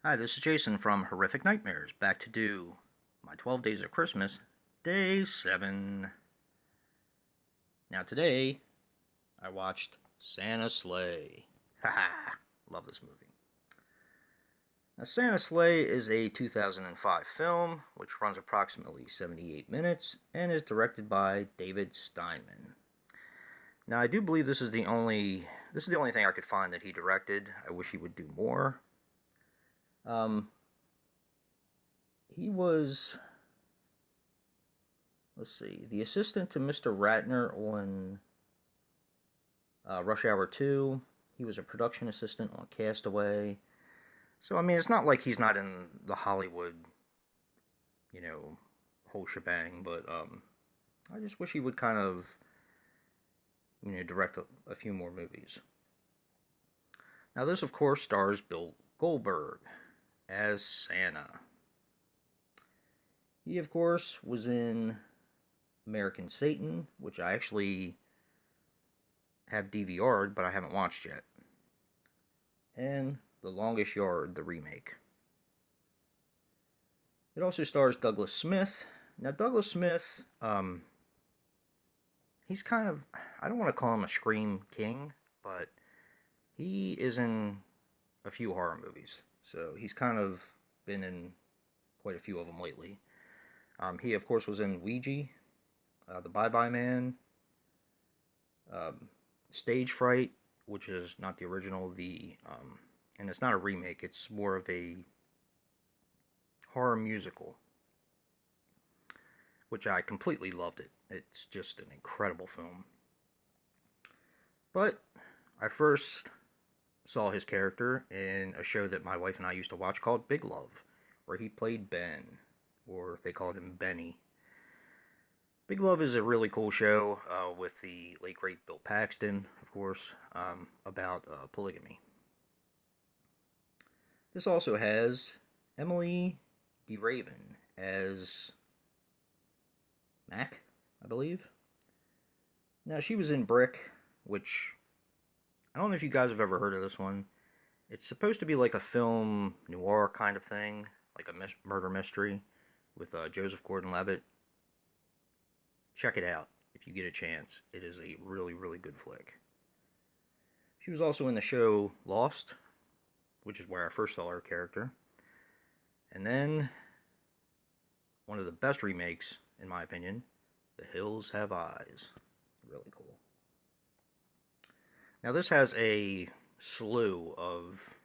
Hi, this is Jason from Horrific Nightmares, back to do my 12 Days of Christmas, Day 7. Now today, I watched Santa's Sleigh. Haha, love this movie. Now Santa's Sleigh is a 2005 film, which runs approximately 78 minutes, and is directed by David Steinman. Now I do believe this is the only thing I could find that he directed. I wish he would do more. He was, let's see, the assistant to Mr. Ratner on Rush Hour 2. He was a production assistant on Castaway. So, I mean, it's not like he's not in the Hollywood, whole shebang, but I just wish he would kind of, direct a few more movies. Now, this, of course, stars Bill Goldberg as Santa. He, of course, was in American Satan, which I actually have DVR'd, but I haven't watched yet. And The Longest Yard, the remake. It also stars Douglas Smith. Now, Douglas Smith, he's kind of, I don't want to call him a scream king, but he is in a few horror movies. So he's kind of been in quite a few of them lately. He, of course, was in Ouija, The Bye-Bye Man, Stage Fright, which is not the original, and it's not a remake, it's more of a horror musical, which I completely loved it. It's just an incredible film. But I first saw his character in a show that my wife and I used to watch called Big Love, where he played Ben, or they called him Benny. Big Love is a really cool show with the late great Bill Paxton, of course, about polygamy. This also has Emily DeRaven as Mac, I believe. Now, she was in Brick, which I don't know if you guys have ever heard of this one. It's supposed to be like a film noir kind of thing, like a murder mystery with Joseph Gordon-Levitt. Check it out if you get a chance. It is a really, really good flick. She was also in the show Lost, which is where I first saw her character. And then, one of the best remakes, in my opinion, The Hills Have Eyes. Really cool. Now this has a slew of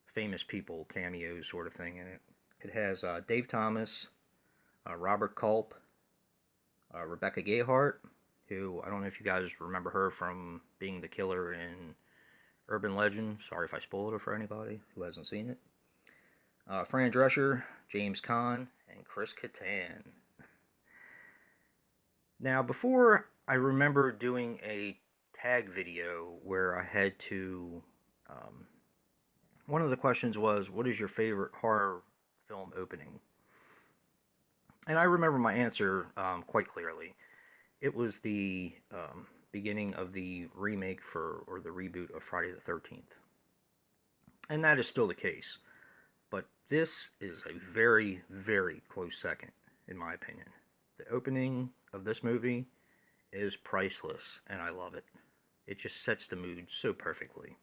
famous people, cameos sort of thing in it. It has Dave Thomas, Robert Culp, Rebecca Gayheart, who, I don't know if you guys remember her from being the killer in Urban Legend. Sorry if I spoiled it for anybody who hasn't seen it. Fran Drescher, James Caan, and Chris Kattan. Now, before, I remember doing a tag video where I had to, one of the questions was, what is your favorite horror film opening? And I remember my answer quite clearly. It was the beginning of the remake or the reboot of Friday the 13th. And that is still the case. But this is a very, very close second, in my opinion. The opening of this movie is priceless, and I love it. It just sets the mood so perfectly.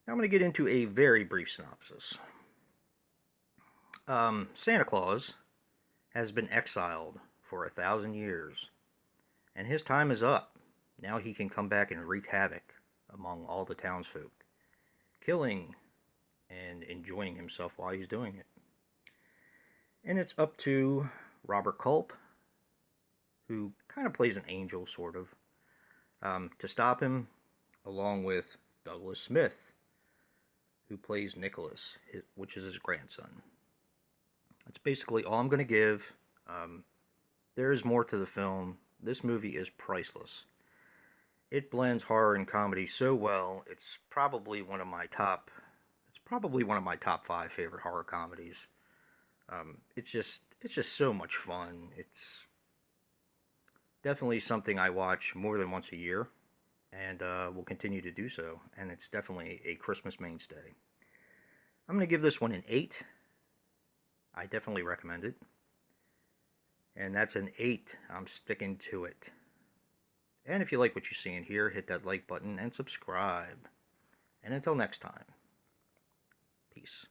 Now I'm going to get into a very brief synopsis. Santa Claus has been exiled for 1,000 years, and his time is up. Now he can come back and wreak havoc among all the townsfolk, killing and enjoying himself while he's doing it. And it's up to Robert Culp, who kind of plays an angel, sort of, to stop him, along with Douglas Smith, who plays Nicholas, which is his grandson. That's basically all I'm going to give. There is more to the film. This movie is priceless. It blends horror and comedy so well. It's probably one of my top five favorite horror comedies. It's just so much fun. It's definitely something I watch more than once a year, and will continue to do so. And it's definitely a Christmas mainstay. I'm going to give this one an 8. I definitely recommend it. And that's an 8. I'm sticking to it. And if you like what you see in here, hit that like button and subscribe. And until next time, peace.